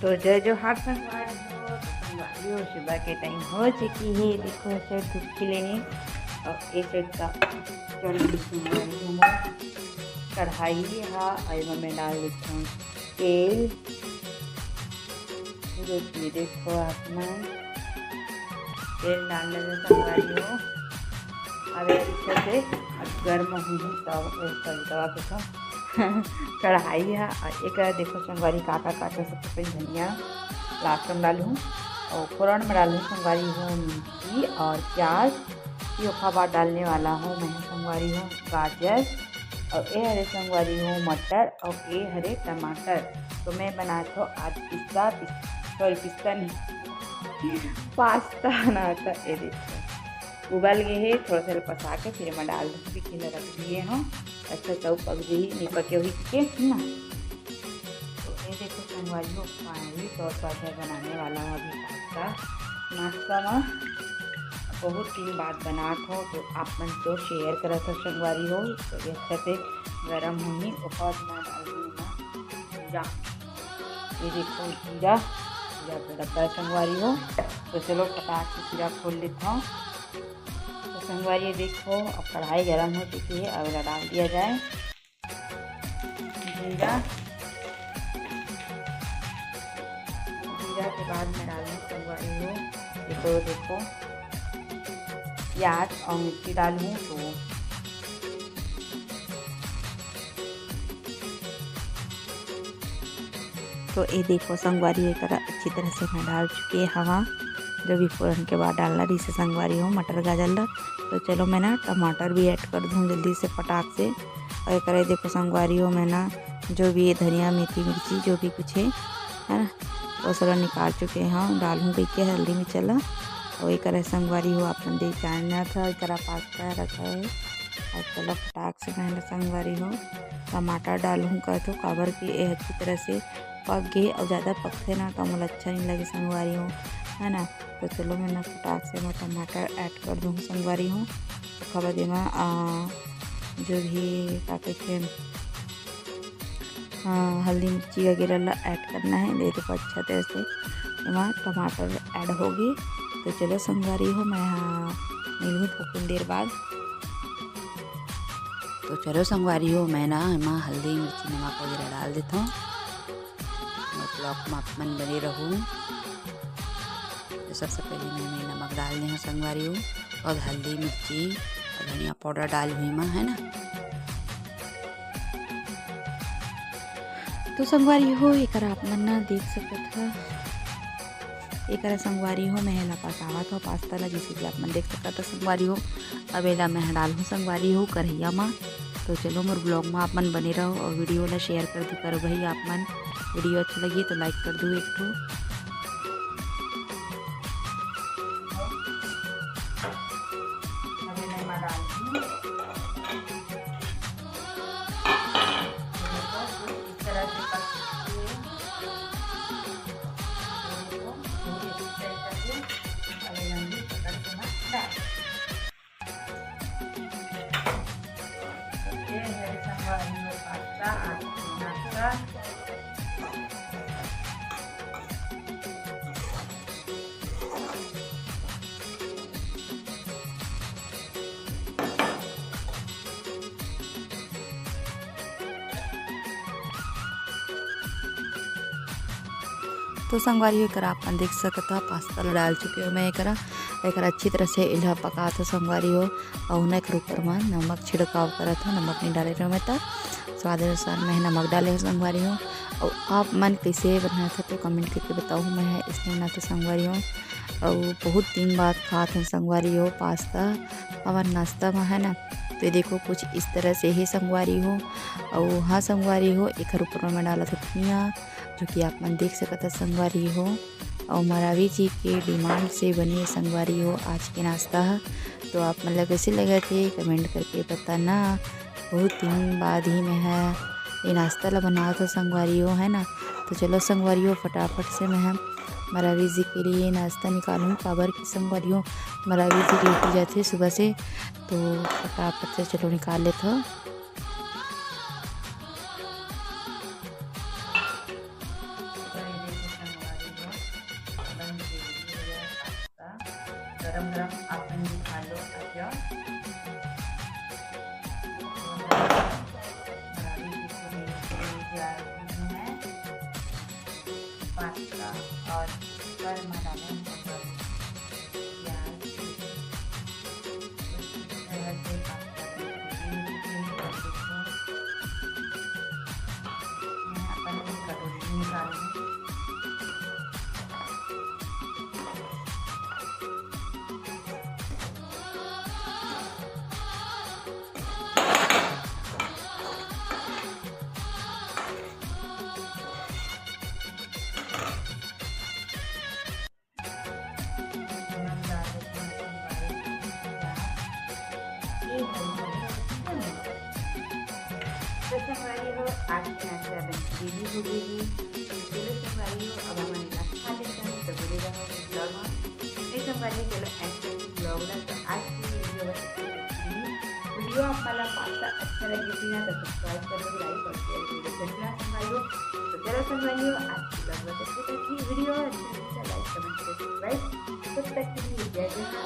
तो जय जोहार संगवारी हो। तो संगवारी हो, सुबह के टाइम हो चुकी है। देखो ऐसे धूप खिले हैं और एक का कढ़ाई है और मैं डाल देता हूँ तेल। देखो आसमान तेल डालने में संगवारी हो। अब पीछे से गर्म हुई तवा के कढ़ाई है और एक देखो संगवारी काटा काटा सबसे पहले धनिया लहसुन डालूँ और फोरन में डालूँ संगवारी हूँ मिर्ची और प्याज। ये बाद डालने वाला हूँ मैं संगवारी हूँ गाजर और ये हरे संगवारी हूँ मटर और ये हरे टमाटर। तो मैं बनाता हूँ आज पिस्ता नहीं पास्ता बनाता। ये देखो उबल गए है, थोड़ा सा पसा के फिर मैं डाल दूँगी खिला रख दिए हूँ। अच्छा तो पक गई नहीं पके हुई के ना। तो ये देखो संगवारी हो फाइनली तौर पर बनाने वाला हूँ अभी पास्ता। नाश्ता में बहुत दिन बाद बना हो तो आप मन तो शेयर करा था संगवारी हो। तो ये अच्छा से गर्म होनी और मैं डाल दूँगा जीरा। ये देखो जीरा डब्बा संगवारी हो। तो चलो पटाख से जीरा खोल लेता हूँ। तो संगवारी ये देखो अब कढ़ाई गर्म हो चुकी है, अब डाल दिया जाए जीरा। जीरा के बाद मैं डालूँ संगवारी हो देखो प्याज और मिर्ची डालूँ। तो ये देखो संगवारी एक अच्छी तरह से मैं डाल चुकी है हवा जो भी फोरन के बाद डालना रही से संगवारी हो मटर गाजर। तो चलो मैं ना टमाटर भी ऐड कर दूँ जल्दी से फटाक से। और एक देखो संगवारी हो मैं ना जो भी धनिया मेथी मिर्ची जो भी कुछ है ना वो सारा निकाल चुके हैं डालूँ कह के हल्दी में चला। और एक संगवारी हो आपने देख जानना था एक पास्ता रखा है। और चलो फटाक से मैंने संगवारी हो टमाटर डालूँ कर तो काबर के ये अच्छी तरह से पक गए और ज़्यादा पकते ना तो मुझे अच्छा नहीं लगे संगवारी हो है ना। तो चलो मैं ना फटाक से मैं टमाटर ऐड कर दूँ संगवारी हूँ। तो खबर दे जो भी क्या कहते हैं हल्दी मिर्ची वगैरह ऐड करना है। दे देखो अच्छा तरह से वहाँ टमाटर ऐड होगी। तो चलो संगवारी हो मैं मिलूँ थोड़ी देर बाद। तो चलो संगवारी हो मैं ना वहाँ हल्दी मिर्ची नमक वगैरह डाल देता हूँ। ब्लॉक में मन बने रहूँ। तो सबसे पहले मैं नमक डाल दें संगवारी हो और हल्दी मिर्ची और धनिया पाउडर डाल हुई माँ है ना। तो संगवारी हो एक आप मन ना देख सकते था एक संगवारी हो मैं हेला पकावा था पास्ता ला जैसे कि आप मन देख सकता था संगवारी हो। अब एला मैं डाल हूँ संगवारी हो कढ़ैया में। तो चलो मोर ब्लॉग में आप मन बने रहो और वीडियो ला शेयर कर दो करो भाई आप मन। वीडियो अच्छा लगी तो लाइक कर दो एक ठो। तो संगवारी एक आप देख सकता पास्ता डाल चुके हो मैं एक अच्छी तरह से इल्हा पका था संगवारी हो। और उन्हें ऊपर में नमक छिड़काव करा था नमक नहीं डाले रहे मैं तो स्वाद अनुसार मैं नमक डाले संगवारी हो। और आप मन कैसे बनाया था तो कमेंट करके बताऊँ मैं इसमें बना था संगवारी हो। और बहुत दिन बाद खा था संगवारी हो पास्ता हमारे नाश्ता में है ना। तो ये देखो कुछ इस तरह से ही संगवारी हो। और हाँ संगवारी हो एक ऊपर में डाला था धनिया जो कि आप मन देख सकता संगवारी हो। और मरावी जी के डिमांड से बनी संगवारी हो आज के नाश्ता। तो आप मतलब कैसे लगे थे कमेंट करके बताना। बहुत दिन बाद ही मैं है ये नाश्ता ला बना था संगवारी हो है ना। तो चलो संगवारी हो फटाफट से मैं मरावी जी के लिए नाश्ता निकालूँ काबर की संगवारी हो मरावी जी ड्यूटी जाते सुबह से। तो फटाफट से चलो निकाल लेते हो। गरम गरम अपन भी खा लो अच्छा। पास्ता और गर्म डालें तो संगवारी हो आज के नाश्ता रेडी हो गई। चलो संगवारी हो अब हमारे नाश्ता लेते हैं तो बोले रहो ब्लॉग में नहीं संगवारी चलो ऐसे ब्लॉग ना। तो आज की वीडियो आपका पास्ता अच्छा लगे थी ना तो सब्सक्राइब कर लो, लाइक और शेयर वीडियो करना संगवारी हो। तो चलो संगवारी हो आज की ब्लॉग में वीडियो अच्छी लगी तो लाइक कमेंट सब्सक्राइब तब तक के लिए जय जय।